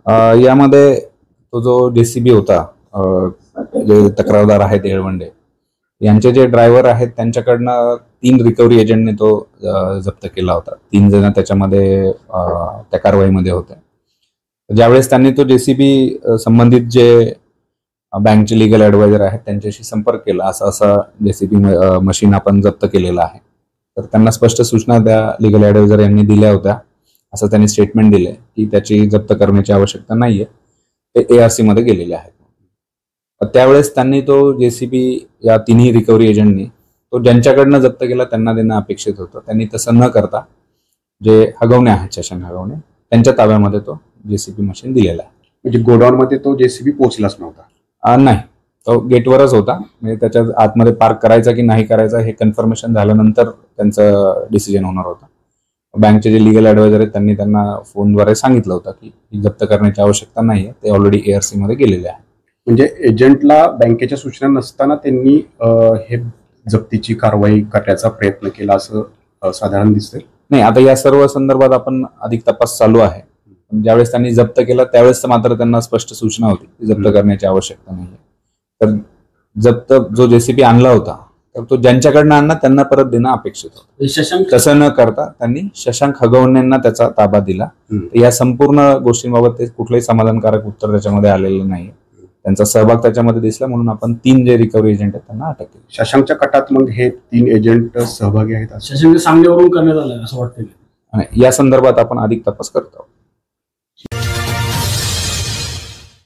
यामध्ये तो जो जेसीबी होता, जे तक्रारदार आहेत येळवंडे यांचे जे ड्रायव्हर आहेत त्यांच्याकडनं 3 रिकव्हरी एजंटने तो जप्त केला होता. 3 जण त्याच्यामध्ये त्या कारवाईमध्ये होते. ज्यावेळेस त्यांनी तो जेसीबी संबंधित जे बँकचे लिगल ऍडवायझर आहेत त्यांच्याशी संपर्क केला, असं जेसीबी मशीन आपण जप्त केलेलं आहे. तर त्यांना स्पष्ट सूचना त्या लिगल ऍडवायझर यांनी दिल्या होत्या. असं त्यांनी स्टेटमेंट दिले की त्याची जप्त करण्याची आवश्यकता नाहीये, ते ARC मध्ये गेलेले आहेत. त्यावेळेस त्यांनी तो जेसीबी या तिन्ही रिकव्हरी एजंटनी तो ज्यांच्याकडनं जप्त केला त्यांना देणं अपेक्षित होतं. त्यांनी तसं न करता जे हगवणे आहेत, शशांक हगवणे, त्यांच्या ताब्यामध्ये तो जेसीबी मशीन दिलेला आहे. म्हणजे गोडाऊन मध्ये तो जेसीबी पोहोचलाच नव्हता? नाही, तो गेटवरच होता. म्हणजे त्याच्या आतमध्ये पार्क करायचा की नाही करायचा हे कन्फर्मेशन झाल्यानंतर त्यांचं डिसिजन होणार होतं. बँकचे जे लिगल ऍडवायझर आहेत त्यांनी त्यांना फोनद्वारे सांगितलं होतं की जप्त करण्याची आवश्यकता नाहीये, ते ऑलरेडी ARC मध्ये गेलेले आहे. म्हणजे एजंटला बँकेच्या सूचना नसताना त्यांनी हे जप्तीची कारवाई करण्याचा प्रयत्न केला असं साधारण दिसतंय. नाही, आता या सर्व संदर्भात आपण अधिक तपास चालू आहे. ज्यावेळेस त्यांनी जप्त केला त्यावेळेस मात्र त्यांना स्पष्ट सूचना होती की जप्त करण्याची आवश्यकता नाहीये. तर जप्त जो जेसीबी आणला होता तर तो ज्यांच्याकडनं आणला त्यांना परत देणं अपेक्षित होतं. तसं न करता त्यांनी शशांक हगवणेंना त्याचा ताबा दिला. या संपूर्ण गोष्टींबाबत ते कुठलंही समाधानकारक उत्तर त्याच्यामध्ये आलेलं नाही. त्यांचा सहभाग त्याच्यामध्ये दिसला म्हणून आपण 3 जे रिकव्हरी एजंट आहेत त्यांना अटक केली. शशांकच्या कटात मग हे 3 एजंट सहभागी आहेत? शशांक सांगण्यावरून करण्यात आलं असं वाटतं. या संदर्भात आपण अधिक तपास करतो.